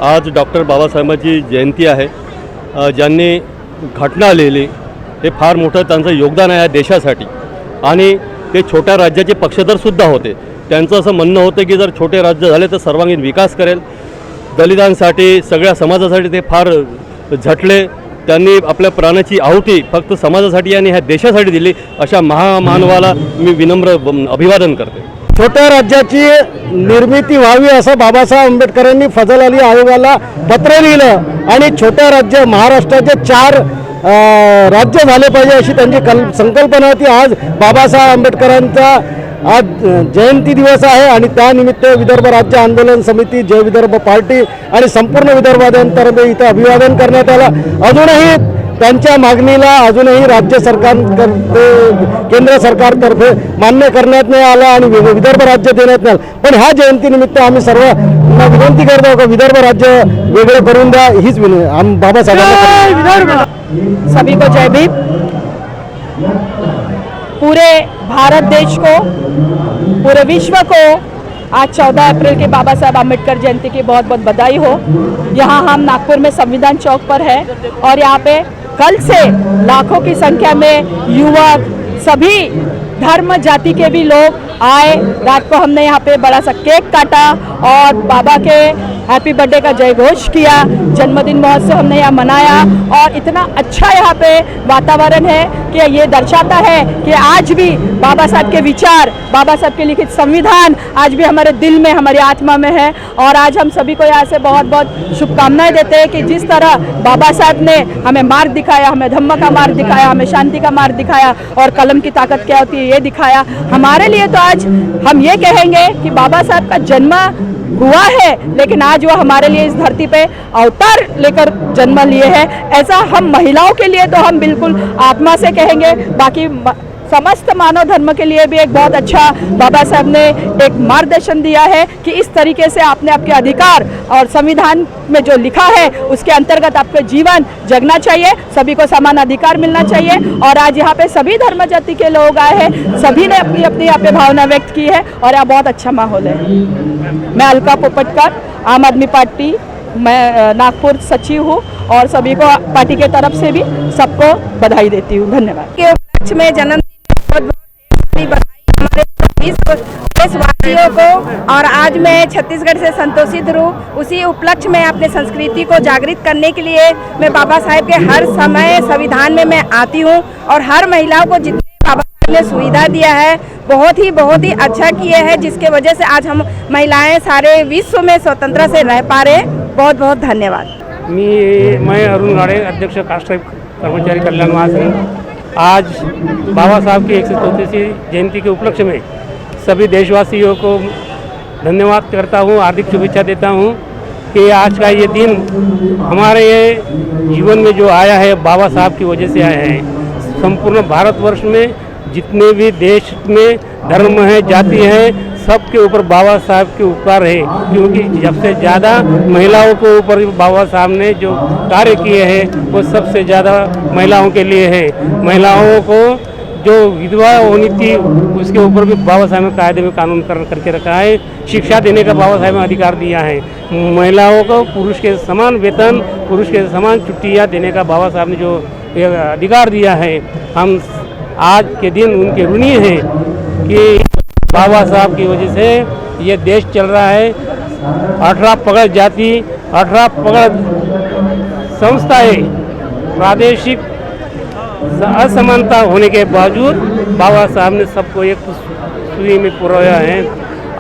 आज डॉक्टर बाबासाहेबांची जयंती आहे। ज्यांनी घटना लिहिली हे फार मोठं त्यांचं योगदान आहे या देशासाठी आणि ते छोट्या राज्याचे पक्षधरसुद्धा होते। त्यांचं असं म्हणणं होतं की जर छोटे राज्य झाले तर सर्वांगीण विकास करेल। दलितांसाठी सगळ्या समाजासाठी ते फार झटले। त्यांनी आपल्या प्राणाची आहुती फक्त समाजासाठी आणि ह्या देशासाठी दिली। अशा महामानवाला मी विनम्र अभिवादन करते। छोट्या राज्याची निर्मिती व्हावी असं बाबासाहेब आंबेडकरांनी फजल अली आयोगाला पत्र लिहिलं आणि छोट्या राज्य महाराष्ट्राचे 4 राज्य झाले पाहिजे अशी त्यांची संकल्पना होती। आज बाबासाहेब आंबेडकरांचा आज जयंती दिवस आहे आणि त्यानिमित्त विदर्भ राज्य आंदोलन समिती, जय विदर्भ पार्टी आणि संपूर्ण विदर्भातर्फे इथं अभिवादन करण्यात आलं। अजूनही त्यांच्या मागणीला अजूनही राज्य सरकारतर्फे, केंद्र सरकारतर्फे मान्य करण्यात नाही आलं आणि विदर्भ राज्य देण्यात नाही आलं। पण ह्या जयंतीनिमित्त आम्ही सर्वांना विनंती करतो की विदर्भ राज्य वेगळं करून द्या हीच विनंती बाबासाहेबांना। सभी को जय भीम। पूरे भारत देश को, पूरे विश्व को आज 14 अप्रैल के बाबा साहब आम्बेडकर जयंती की बहुत बहुत बधाई हो। यहाँ हम नागपुर में संविधान चौक पर है और यहाँ पे कल से लाखों की संख्या में युवक, सभी धर्म जाति के भी लोग आए। रात को हमने यहाँ पे बड़ा सा केक काटा और बाबा के हैप्पी बर्थडे का जय घोष किया। जन्मदिन महोत्सव हमने यहाँ मनाया और इतना अच्छा यहाँ पे वातावरण है कि ये दर्शाता है कि आज भी बाबा साहब के विचार, बाबा साहब के लिखित संविधान आज भी हमारे दिल में, हमारी आत्मा में है। और आज हम सभी को यहाँ से बहुत बहुत शुभकामनाएं देते हैं कि जिस तरह बाबा साहब ने हमें मार्ग दिखाया, हमें धम्म का मार्ग दिखाया, हमें शांति का मार्ग दिखाया और कलम की ताकत क्या होती है ये दिखाया हमारे लिए। तो आज हम ये कहेंगे कि बाबा साहब का जन्म हुआ है लेकिन आज वो हमारे लिए इस धरती पे अवतार लेकर जन्म लिए हैं। ऐसा हम महिलाओं के लिए तो हम बिल्कुल आत्मा से कहेंगे। बाकी समस्त मानव धर्म के लिए भी एक बहुत अच्छा बाबा साहब ने एक मार्गदर्शन दिया है कि इस तरीके से आपने आपके अधिकार और संविधान में जो लिखा है उसके अंतर्गत आपको जीवन जगना चाहिए, सभी को समान अधिकार मिलना चाहिए। और आज यहाँ पे सभी धर्म जाति के लोग आए हैं, सभी ने अपनी अपनी यहाँ पे भावना व्यक्त की है और यहाँ बहुत अच्छा माहौल है। मैं अलका पोपटकर, आम आदमी पार्टी, मैं नागपुर सचिव हूँ और सभी को पार्टी के तरफ से भी सबको बधाई देती हूँ। धन्यवाद। के उपलक्ष्य में जन्मदिन बहुत बहुत बधाई हमारे देशवासियों को। और आज मैं छत्तीसगढ़ से संतोषित हूँ। उसी उपलक्ष्य में अपने संस्कृति को जागृत करने के लिए मैं बाबा साहेब के हर समय संविधान में मैं आती हूँ और हर महिलाओं को जितने बाबा साहेब ने सुविधा दिया है बहुत ही अच्छा किए हैं, जिसके वजह से आज हम महिलाएं सारे विश्व में स्वतंत्र से रह पा रहे। बहुत बहुत धन्यवाद। मैं अरुण गाड़े, अध्यक्ष कास्ट कर्मचारी कल्याण महासंघ। आज बाबा साहब की 134वीं जयंती के उपलक्ष्य में सभी देशवासियों को धन्यवाद करता हूँ, हार्दिक शुभेच्छा देता हूँ कि आज का ये दिन हमारे जीवन में जो आया है बाबा साहब की वजह से आया है। संपूर्ण भारतवर्ष में जितने भी देश में धर्म है, जाति है, सबके ऊपर बाबा साहब के उपकार है, क्योंकि सबसे ज़्यादा महिलाओं के ऊपर बाबा साहब ने जो कार्य किए हैं वो सबसे ज़्यादा महिलाओं के लिए है। महिलाओं को जो विधवा होनी थी उसके ऊपर भी बाबा साहब ने कायदे में कानून करके रखा है। शिक्षा देने का बाबा साहब ने अधिकार दिया है। महिलाओं को पुरुष के समान वेतन, पुरुष के समान छुट्टियाँ देने का बाबा साहब ने जो अधिकार दिया है, हम आज के दिन उनके ऋणी हैं कि बाबा साहब की वजह से ये देश चल रहा है। 18 पगड़ जाति, 18 पगड़ संस्थाएं, प्रादेशिक असमानता होने के बावजूद बाबा साहब ने सबको एक सुई में पुरोया है।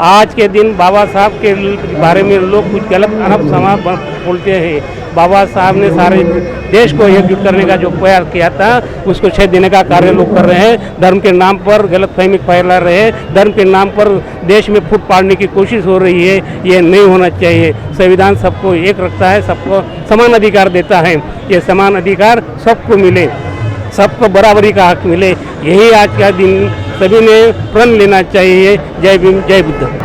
आज के दिन बाबा साहब के बारे में लोग कुछ गलत अनप समाज बोलते हैं। बाबा साहब ने सारे देश को एकजुट करने का जो प्रयास किया था उसको छेद देने का कार्य लोग कर रहे हैं। धर्म के नाम पर गलतफहमी फैला रहे हैं, धर्म के नाम पर देश में फूट पाड़ने की कोशिश हो रही है। ये नहीं होना चाहिए। संविधान सबको एक रखता है, सबको समान अधिकार देता है। ये समान अधिकार सबको मिले, सबको बराबरी का हक मिले, यही आज का दिन सभी ने प्रण लेना चाहिए। जय भीम, जय बुद्ध।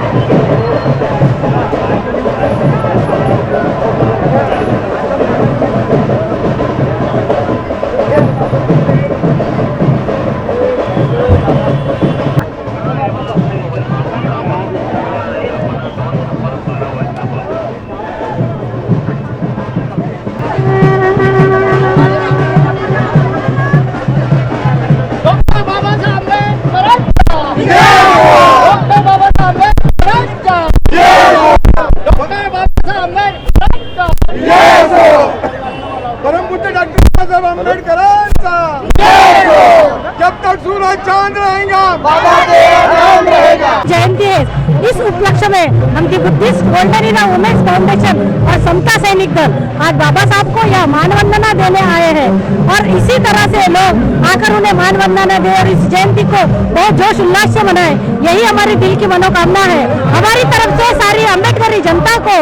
उस उपलक्ष्य में हम the Buddhist golden era women's foundation और समता सैनिक दल आज बाबा साहब को यह मानवंदना देने आए हैं और इसी तरह से लोग आकर उन्हें मानवंदना दे और इस जयंती को बहुत जोश उल्लास से मनाएं। यही हमारी दिल की मनोकामना है। हमारी तरफ से सारी अम्बेडकरी जनता को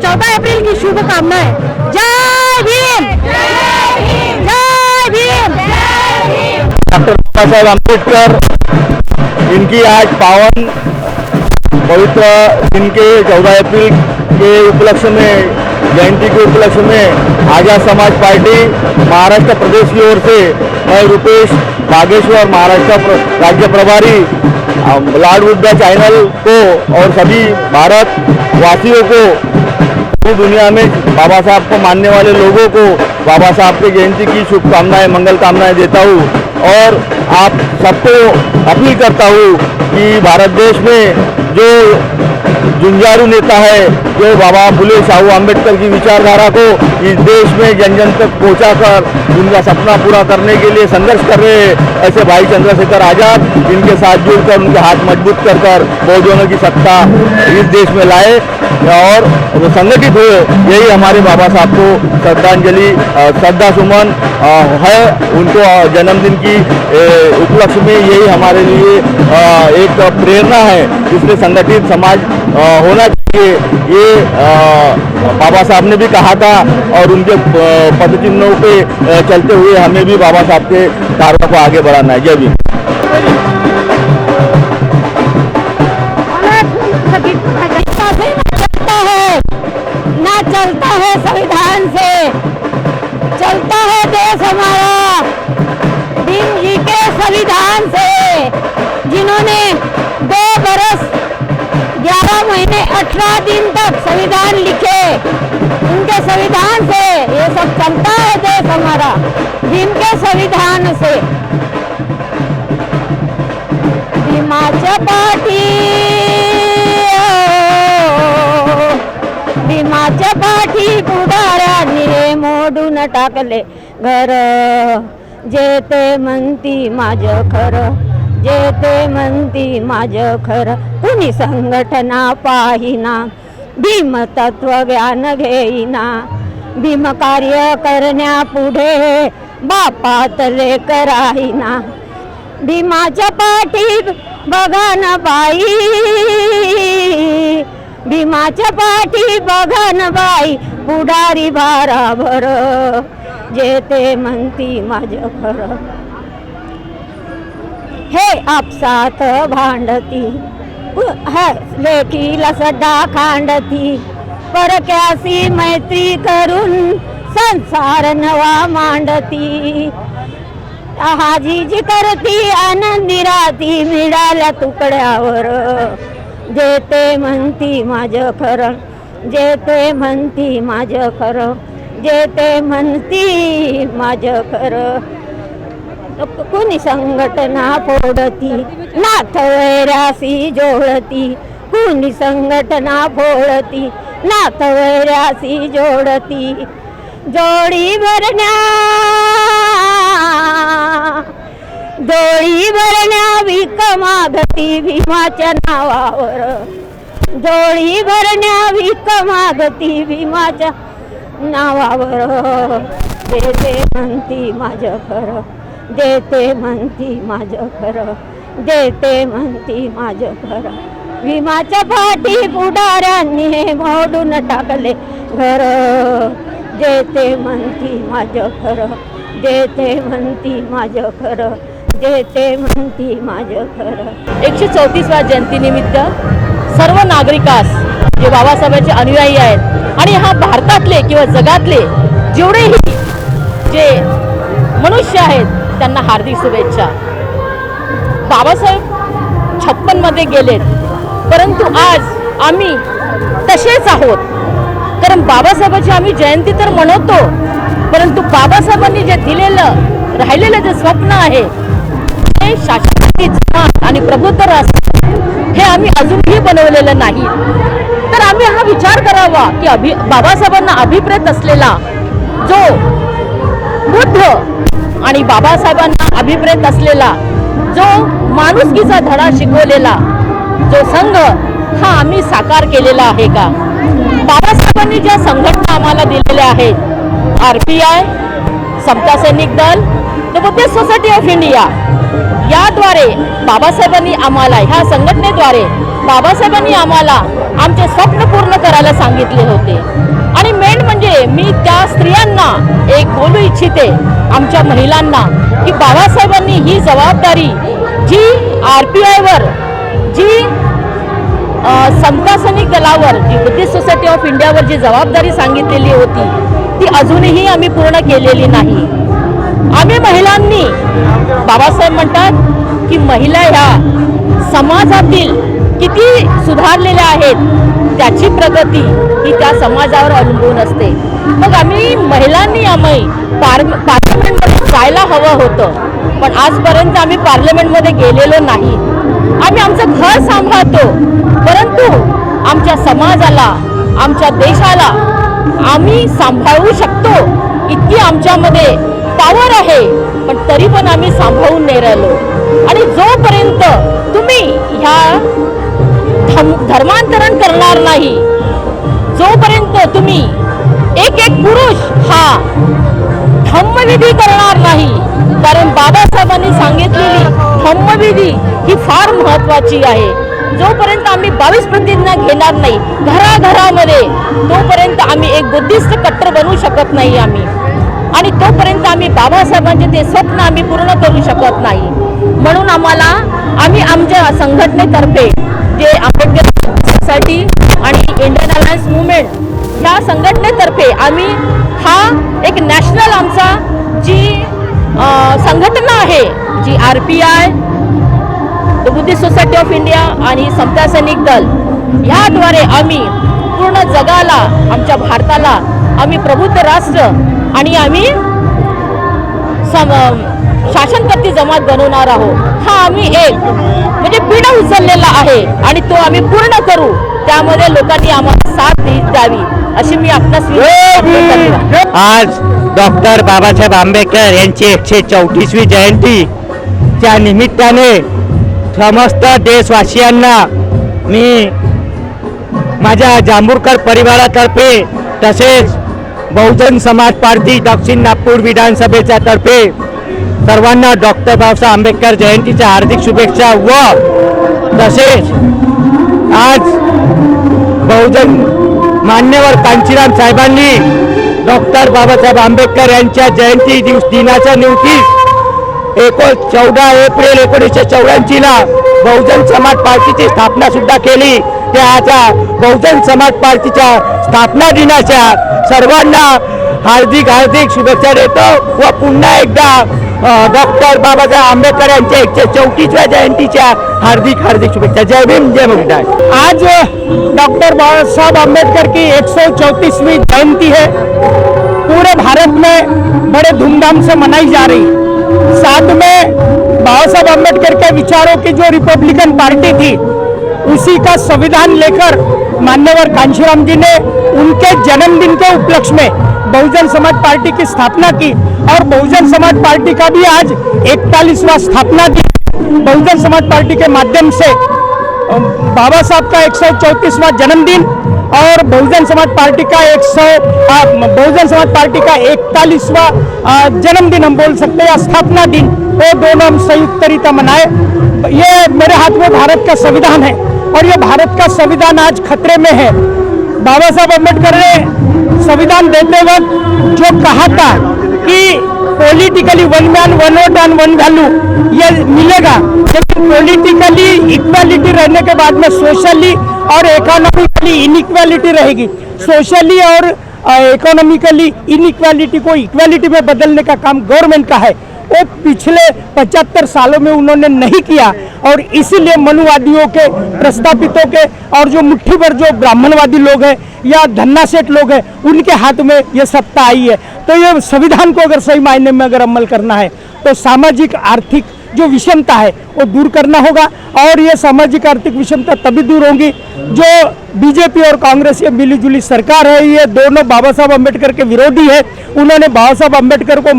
14 अप्रैल की शुभकामनाएं। जय भीम, जय भीम, जय भीम। डॉक्टर बाबा साहेब अम्बेडकर इनकी आज पावन पवित्र दिन के 14 अप्रैल के उपलक्ष्य में, जयंती के उपलक्ष्य में आजाद समाज पार्टी महाराष्ट्र प्रदेश की ओर से मैं रुपेश बागेश्वर महाराष्ट्र राज्य प्रभारी लाड बुद्धा चैनल को और सभी भारत वासियों को, पूरी दुनिया में बाबा साहब को मानने वाले लोगों को बाबा साहब की जयंती की शुभकामनाएं, मंगल कामनाएं देता हूँ और आप सबको अपील करता हूँ कि भारत देश में जो जुंजारू नेता है, जो बाबा फुले शाहू अम्बेडकर की विचारधारा को इस देश में जन जन तक पहुँचाकर उनका सपना पूरा करने के लिए संघर्ष कर रहे हैं, ऐसे भाई चंद्रशेखर आजाद इनके साथ जुड़कर उनके हाथ मजबूत कर बहुजनों की सत्ता इस देश में लाए और वो संगठित हुए। यही हमारे बाबा साहब को श्रद्धांजलि, श्रद्धा सुमन है। उनको जन्मदिन की उपलक्ष्य में यही हमारे लिए एक प्रेरणा है, इसलिए संगठित समाज होना चाहिए। ये बाबा साहब ने भी कहा था और उनके पद चिन्हों पे चलते हुए हमें भी बाबा साहब के कार्यों को आगे बढ़ाना है। जय भीम। ना चलता है संविधान से, चलता है देश हमारा भीम जी के संविधान से, जिन्होंने 2 बरस 11 महीने 18 दिन तक संविधान लिखे। उनके संविधान से ये सब चलता है देश हमारा, भीम के संविधान से। भीमाच्या पाठी, भीमाच्या पाठी पुढाऱ्यांनी मोडून टाकले घर, जे ते म्हणती माझं खरं, जे ते म्हणती माझं खरं, कुणी संघटना पाहिना, भीम तत्वज्ञान घेईना, भीम कार्य करण्यापुढे बापात लेकर राहीना, भीमाच्या पाठी बघा न बाई, भीमाच्या पाठी बघा न बाई, पुढारी भाराभर, जे ते म्हणती माझं खरं, हे आपसात भांडती, है लेकीला सड्डा खांडती, परक्यासी मैत्री करून संसार नवा मांडती, हाजीजी करती आनंदी राहती मिळाल्या तुकड्यावर, जे ते म्हणती माझं खरं, जे ते म्हणती माझं खरं, जे ते म्हणती माझं खरं, कुणी संघटना फोडती, नाथ वैरासी जोडती, कुणी संघटना फोडती, नाथ वैरासी जोडती, जोडी भरण्या, जोडी भरण्या भीक मागती भीमाच्या नावावर, जोडी भरण्या भीक मागती भीमाच्या नावावर, जे ते म्हणती माझं खरं, जे ते म्हणती माझं खरं, जे ते म्हणती माझं खरं, भीमाच्या पाठी पुढाऱ्यांनी हे मोडून टाकले घर, जे ते म्हणती माझं खरं, जे ते म्हणती माझं खरं, जे ते म्हणती माझं खरं। 134व्या जयंतीनिमित्त सर्व नागरिकास जे बाबासाहेबांचे अनुयायी आहेत आणि हा भारतातले किंवा जगातले जेवढेही जे मनुष्य आहेत त्यांना हार्दिक शुभेच्छा। बाबासाहेब 56 मध्ये गेलेत, परंतु आज आम्ही तसेच आहोत, कारण बाबासाहेबांची आम्ही जयंती तर मनवतो, परंतु बाबासाहेबांनी जे दिलेलं राहिलेलं जे स्वप्न आहे ते शाश्वती आणि प्रबुद्ध राष्ट्र हे आम्ही अजूनही बनवलेलं नाही। तर आम्ही हा विचार करावा की बाबासाहेबांना अभिप्रेत असलेला जो बुद्ध आणि बाबासाहेबांना अभिप्रेत असलेला जो माणुसकीचा धडा शिकवलेला जो संघ हा आम्ही साकार केलेला आहे का? बाबासाहेबांनी ज्या संघटना आम्हाला दिलेल्या आहेत, RPI, समता सैनिक दल, the Buddhist society of India, याद्वारे बाबासाहेबांनी आम्हाला, ह्या संघटनेद्वारे बाबासाहेबांनी आम्हाला आमचे स्वप्न पूर्ण करायला सांगितले होते. आणि मेन म्हणजे मी त्या स्त्रियांना एक बोलू इच्छिते, आमच्या महिलांना, की बाबासाहेबांनी ही जबाबदारी जी RPIवर, जी समता सैनिक दलावर, जी बुद्धिस्ट सोसायटी ऑफ इंडियावर जी जबाबदारी सांगितलेली होती, ती अजूनही आम्ही पूर्ण केलेली नाही. आम्ही महिलांनी, बाबासाहेब म्हणतात की महिला ह्या समाजातील किती सुधारलेल्या आहेत त्याची प्रगती ही त्या समाजावर अवलंबून असते. मग आम्ही महिलांनी पार्लमेंटमध्ये जायला हवं होतं, पण आजपर्यंत आम्ही पार्लमेंटमध्ये गेलेलो नाही. आम्ही आमचं घर सांभाळतो, परंतु आमच्या समाजाला, आमच्या देशाला आम्ही सांभाळू शकतो इतकी आमच्यामध्ये पॉवर आहे, पण तरी पण आम्ही सांभाळून नाही राहिलो. आणि जोपर्यंत तुम्ही ह्या धर्मांतरण करणार नाही, जोपर्यंत तुम्ही एक पुरुष हा धम्मविधी करणार नाही, कारण बाबासाहेबांनी सांगितलेली धम्मविधी ही फार महत्त्वाची आहे. जोपर्यंत आम्ही 22 प्रतिज्ञा घेणार नाही घराघरामध्ये, तोपर्यंत आम्ही एक बुद्धिस्ट कट्टर बनवू शकत नाही आम्ही. आणि तोपर्यंत आम्ही बाबासाहेबांचे ते स्वप्न आम्ही पूर्ण करू शकत नाही. म्हणून आम्ही आमच्या संघटनेतर्फे, जे आंबेडकर सोसायटी आणि इंडियन अलायन्स मुवमेंट ह्या संघटनेतर्फे आम्ही हा एक नॅशनल आमचा जी संघटना आहे, जी RPI, the Buddhist society of India आणि समता सैनिक दल, ह्याद्वारे आम्ही पूर्ण जगाला, आमच्या भारताला आम्ही प्रबुद्ध राष्ट्र आणि आम्ही शासनकर्ती जमात बनवणार आहोत. हा आम्ही एक म्हणजे पिढा उचललेला आहे आणि तो आम्ही पूर्ण करू. त्यामध्ये लोकांनी आम्हाला साथ द्यावी अशी मी आपणास आज डॉक्टर बाबासाहेब आंबेडकर यांची 134वी जयंतीच्या निमित्ताने समस्त देशवासियांना मी माझ्या जांभूरकर परिवारातर्फे तसेच बहुजन समाज पार्टी दक्षिण नागपूर विधानसभेच्या तर्फे सर्वांना डॉक्टर बाबासाहेब आंबेडकर जयंतीच्या हार्दिक शुभेच्छा. व तसेच आज बहुजन मान्यवर कांचीराम साहेबांनी डॉक्टर बाबासाहेब आंबेडकर यांच्या जयंती दिनाच्या निमित्त 14 एप्रिल 1984ला बहुजन समाज पार्टीची स्थापना सुद्धा केली. त्या बहुजन समाज पार्टीच्या स्थापना दिनाच्या सर्वांना हार्दिक शुभेच्छा देतो व पुन्हा एकदा डॉक्टर बाबासाहेब आंबेडकर यांच्या 134व्या जयंतीच्या हार्दिक शुभेच्छा. जय भीम, जय महाराष्ट्र. आज डॉक्टर बाबासाहेब आम्बेडकर की 134वीं जयंती है. पूरे भारत में बड़े धूमधाम से मनाई जा रही. साथ में बाबा साहब अम्बेडकर के विचारों की जो रिपब्लिकन पार्टी थी, उसी का संविधान लेकर मान्यवर कांशीराम जी ने उनके जन्मदिन के उपलक्ष्य में बहुजन समाज पार्टी की स्थापना की. और बहुजन समाज पार्टी का भी आज 41वां स्थापना दिन बहुजन समाज पार्टी के माध्यम से बाबा साहब का 134वां जन्मदिन और बहुजन समाज पार्टी का 41वां जन्मदिन हम बोल सकते हैं, स्थापना दिन, वो दोनों हम संयुक्त रीता मनाए. ये मेरे हाथ में भारत का संविधान है और ये भारत का संविधान आज खतरे में है. बाबा साहब अम्बेडकर ने संविधान देते वक्त जो कहा था कि politically one man one vote end one value ये मिलेगा, लेकिन पॉलिटिकली इक्वालिटी रहने के बाद में सोशली और इकोनॉमिकली इनइक्वालिटी रहेगी. सोशली और इकोनॉमिकली इनइक्वालिटी को इक्वालिटी में बदलने का काम गवर्नमेंट का है. वो पिछले 75 सालों में उन्होंने नहीं किया और इसीलिए मनुवादियों के, प्रस्तापितों के और जो मुट्ठी भर जो ब्राह्मणवादी लोग हैं या धन्ना सेठ लोग हैं, उनके हाथ में ये सत्ता आई है. तो ये संविधान को अगर सही मायने में अगर अमल करना है तो सामाजिक आर्थिक जो विषमता है वो दूर करना होगा. और ये सामाजिक आर्थिक विषमता तभी दूर होगी जो बीजेपी और कांग्रेस ये मिलीजुली सरकार है, ये दोनों बाबा साहब अम्बेडकर के विरोधी है. उन्होंने बाबा साहब अम्बेडकर को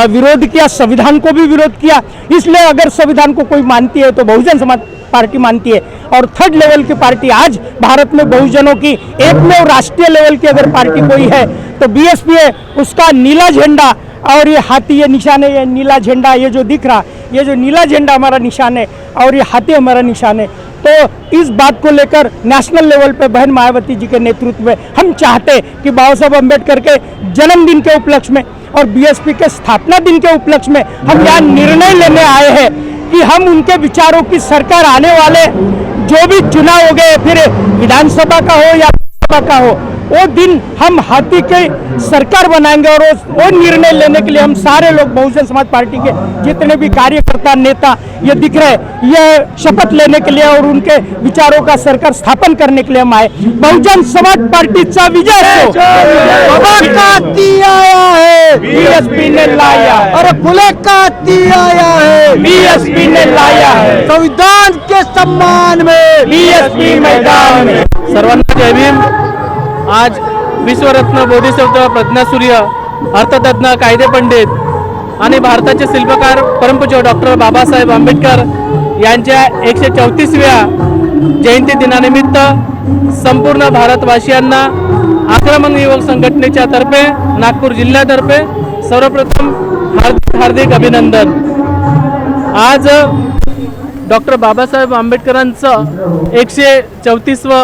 विरोध किया, संविधान को भी विरोध किया. इसलिए अगर संविधान को कोई मानती है तो बहुजन समाज पार्टी मानती है और थर्ड लेवल की पार्टी आज भारत में बहुजनों की एकमेव राष्ट्रीय लेवल की अगर पार्टी कोई है तो बीएसपी है। उसका नीला झंडा और ये हाथी, ये निशान है, ये नीला झंडा, ये जो दिख रहा, ये जो नीला झंडा हमारा निशान है और ये हाथी हमारा निशान है। तो इस बात को लेकर नेशनल लेवल पे बहन मायावती जी के नेतृत्व में हम चाहते कि बाबा साहब अम्बेडकर के जन्मदिन के उपलक्ष्य में और बीएसपी के स्थापना दिन के उपलक्ष्य में हम यहाँ निर्णय लेने आए हैं कि हम उनके विचारों की सरकार आने वाले जो भी चुनाव हो गए, फिर विधानसभा का हो या लोकसभा का हो, वो दिन हम हाथी के सरकार बनाएंगे और वो निर्णय लेने के लिए हम सारे लोग बहुजन समाज पार्टी के जितने भी कार्यकर्ता नेता ये दिख रहे, ये शपथ लेने के लिए और उनके विचारों का सरकार स्थापन करने के लिए हम आए। बहुजन समाज पार्टीचा विजय हो। बाबा का हाती आया है, बीएसपी ने लाया, और फुले का हाती आया है, बीएसपी ने लाया है। संविधान के सम्मान में बीएसपी मैदान में। सर्वांना जय भीम। आज विश्वरत्न बोधिसत्व प्रज्ञासूर्य अर्थतज्ञ कायदे पंडित आणि भारताचे शिल्पकार परमपूज्य डॉक्टर बाबासाहेब आंबेडकर यांच्या 134व्या जयंती दिनानिमित्त संपूर्ण भारतवासियांना आक्रमण युवक संघटनेच्या तर्फे नागपूर जिल्ह्यातर्फे सर्वप्रथम हार्दिक अभिनंदन। आज डॉक्टर बाबासाहेब आंबेडकरांचं 134व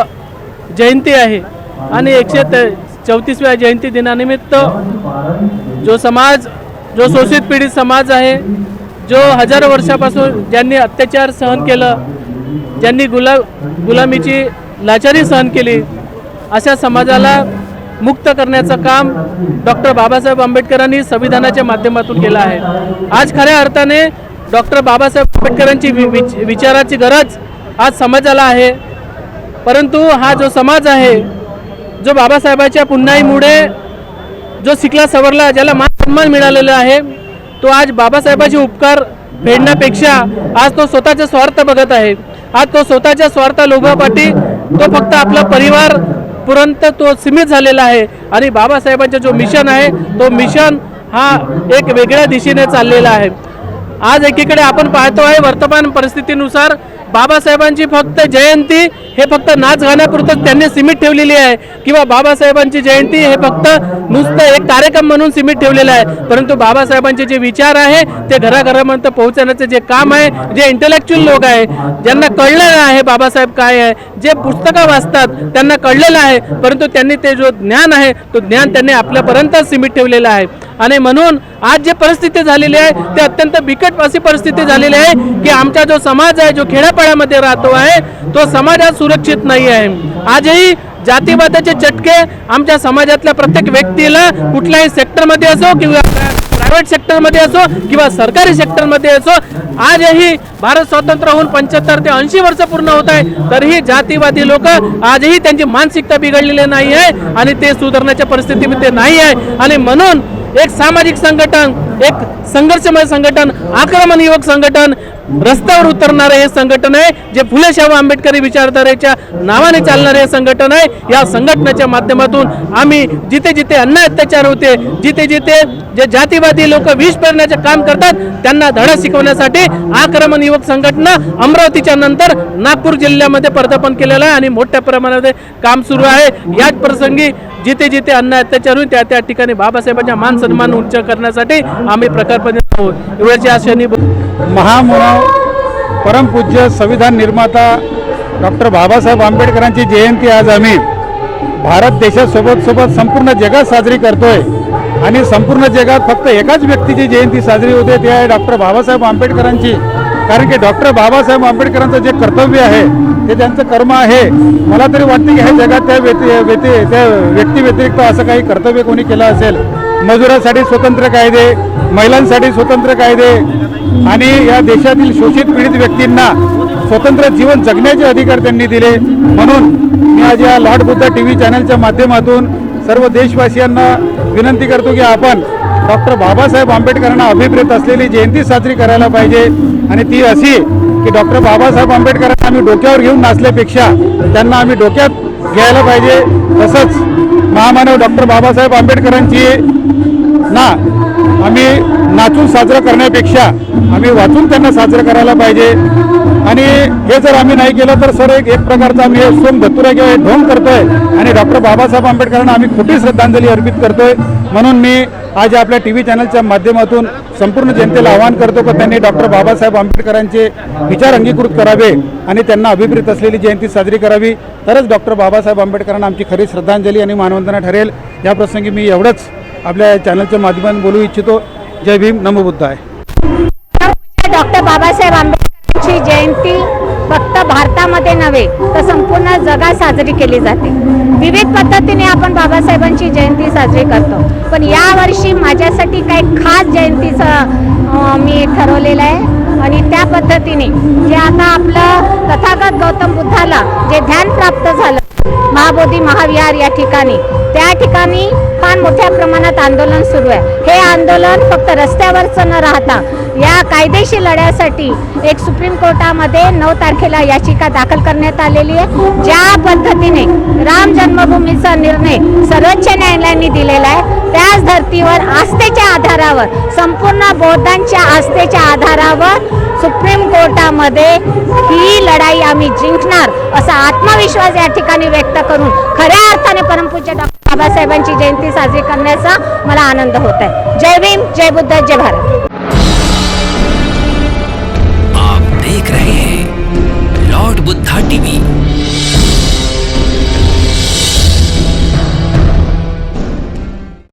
जयंती आहे आणि 134व्या जयंती दिनानिमित्त जो समाज, जो शोषित पीडित समाज आहे, जो हजारो वर्षापासून ज्यांनी अत्याचार सहन केलं, ज्यांनी गुलामीची लाचारी सहन केली, अशा समाजाला मुक्त करण्याचं काम डॉक्टर बाबासाहेब आंबेडकरांनी संविधानाच्या माध्यमातून केलं आहे। आज खऱ्या अर्थाने डॉक्टर बाबासाहेब आंबेडकरांची विचाराची गरज आज समाजाला आहे। परंतु हा जो समाज आहे, जो बाबासाहेबांच्या पुण्याईमुळे जो शिकला सवरला, ज्याला मान सन्मान मिळालेला आहे, तो आज बाबासाहेबांचे उपकार फेडण्यापेक्षा आज तो स्वतःचा स्वार्थ बघत आहे। आज तो स्वतःच्या स्वार्थ लोभापाठी तो फक्त आपला परिवार पुरंत तो सीमित झालेला आहे आणि बाबासाहेबांचा जो मिशन आहे तो मिशन हा एक वेगळ्या दिशेने चाललेला आहे। आज एकीकडे आपण पाहतो आहे वर्तमान परिस्थितीनुसार बाबासाहेबांची फक्त जयंती हे फक्त नाच गाण्यापुरतं त्यांनी सीमित ठेवलेली आहे किंवा बाबासाहेबांची जयंती हे फक्त नुसतं एक कार्यक्रम म्हणून सीमित ठेवलेलं आहे। परंतु बाबासाहेबांचे जे विचार आहे ते घराघरापर्यंत पोहोचवण्याचे जे काम आहे, जे इंटेलेक्च्युअल लोक आहे, ज्यांना कळलेलं आहे बाबासाहेब काय आहे, जे पुस्तकं वाचतात त्यांना कळलेलं आहे, परंतु त्यांनी ते जो ज्ञान आहे तो ज्ञान त्यांनी आपल्यापर्यंत सीमित ठेवलेलं आहे। आणि म्हणून आज जे परिस्थिती झालेली आहे ते अत्यंत बिकट अशी परिस्थिती झालेली आहे की आमचा जो समाज आहे, जो खेड्यापाड्यामध्ये राहतो आहे, तो समाज आज सुरक्षित नाही आहे। आजही जातीवादाचे चटके आमच्या समाजातल्या प्रत्येक व्यक्तीला कुठल्याही सेक्टरमध्ये असो किंवा प्रायव्हेट सेक्टरमध्ये असो किंवा सरकारी सेक्टरमध्ये असो, आजही भारत स्वतंत्र होऊन 75 ते 80 वर्ष पूर्ण होत आहे, तरीही जातीवादी लोक आजही त्यांची मानसिकता बिघडलेली नाही आहे आणि ते सुधारण्याच्या परिस्थितीमध्ये नाही आहे। आणि म्हणून एक सामाजिक संघटन, एक संघर्षमय संघटन, आक्रमण युवक संघटन, रस्त्यावर उतरणारे हे संघटन आहे, जे फुले शाहू आंबेडकरी विचारधारेच्या नावाने चालणारे हे संघटन आहे। या संघटनेच्या माध्यमातून आम्ही जिथे जिथे अन्याय अत्याचार होते, जिथे जिथे जे जातीवादी लोक विष पेरण्याचे काम करतात, त्यांना धडा शिकवण्यासाठी आक्रमण युवक संघटना अमरावतीच्या नंतर नागपूर जिल्ह्यामध्ये पदार्पण केलेलं आहे आणि मोठ्या प्रमाणामध्ये काम सुरू आहे। याच प्रसंगी जिथे जिथे अन्याय अत्याचार होईल त्या ठिकाणी बाबासाहेबांच्या मान सन्मान उंच करण्यासाठी आम्ही प्रकल्पने आहोत। एवढ्याची आशेने महामानव परमपूज्य संविधान निर्माता डॉक्टर बाबासाहेब आंबेडकरांची जयंती आज आम्ही भारत देशासोबत संपूर्ण जगात साजरी करतोय आणि संपूर्ण जगात फक्त एकाच व्यक्तीची जयंती साजरी होते, ते आहे डॉक्टर बाबासाहेब आंबेडकरांची। कारण की डॉक्टर बाबासाहेब आंबेडकरांचं जे कर्तव्य आहे ते त्यांचं कर्म आहे। मला तरी वाटते की ह्या जगात त्या व्यक्ती व्यतिरिक्त असं काही कर्तव्य कोणी केलं असेल। मजुरांसाठी स्वतंत्र कायदे, महिलांसाठी स्वतंत्र कायदे आणि या देशातील शोषित पीडित व्यक्तींना स्वतंत्र जीवन जगण्याचे अधिकार त्यांनी दिले। म्हणून मी आज या लॉर्ड बुद्धा टीव्ही चॅनलच्या माध्यमातून सर्व देशवासियांना विनंती करतो की आपण डॉक्टर बाबासाहेब आंबेडकरांना अभिप्रेत असलेली जयंती साजरी करायला पाहिजे आणि ती अशी की डॉक्टर बाबासाहेब आंबेडकरांना आम्ही डोक्यावर घेऊन नाचल्यापेक्षा त्यांना आम्ही डोक्यात घ्यायला पाहिजे। तसंच महामानव डॉक्टर बाबासाहेब आंबेडकरांची आम्ही नाचून साजरं करण्यापेक्षा आम्ही वाचून त्यांना साजरं करायला पाहिजे। आणि हे जर आम्ही नाही केलं तर सर एक प्रकारचा आम्ही सोम धतुरा किंवा ढोंग करतोय आणि डॉक्टर बाबासाहेब आंबेडकरांना आम्ही खोटी श्रद्धांजली अर्पित करतोय. म्हणून मी आज आपल्या TV चॅनलच्या माध्यमातून संपूर्ण जनतेला आवाहन करतो की त्यांनी डॉक्टर बाबासाहेब आंबेडकरांचे विचार अंगीकृत करावे आणि त्यांना अभिप्रेत असलेली जयंती साजरी करावी. तरच डॉक्टर बाबासाहेब आंबेडकरांना आमची खरी श्रद्धांजली आणि मानवंदना ठरेल. या प्रसंगी मी एवढंच आपल्या चॅनलच्या माध्यमातून बोलू इच्छितो. जय भीम, नमो बुद्धाय. डॉक्टर बाबासाहेब आंबेडकरांची जयंती फक्त भारतामध्ये नव्हे तर संपूर्ण जगात साजरी केली जाते. विविध पद्धतीने आपण बाबासाहेबांची जयंती साजरी करतो, पण यावर्षी माझ्यासाठी काही खास जयंतीचं मी ठरवलेलं आहे आणि त्या पद्धतीने जे आता आपलं तथागत गौतम बुद्धाला जे ध्यान प्राप्त झालं महाबोधी महाविहार या ठिकाणी, त्या ठिकाणी फार मोठ्या प्रमाणात आंदोलन सुरू आहे. हे आंदोलन फक्त रस्त्यावरचं न राहता या कायदेशीर लढ्यासाठी एक सुप्रीम कोर्टामध्ये 9 तारखेला याचिका दाखल करण्यात आलेली आहे. ज्या पद्धतीने राम जन्मभूमीचा निर्णय सर्वोच्च न्यायालयाने दिलेला आहे, त्याच धर्तीवर आस्थेच्या आधारावर, संपूर्ण बौद्धांच्या आस्थेच्या आधारावर सुप्रीम कोर्टामध्ये ही लढाई आम्ही जिंकणार असा आत्मविश्वास या ठिकाणी व्यक्त करून खऱ्या अर्थाने परमपूज्य डॉक्टर बाबासाहेबांची जयंती साजरी करण्याचा मला आनंद होत आहे. जय भीम, जय बुद्ध, जय भारत. आप देख रहे हैं लॉर्ड बुद्धा टीवी.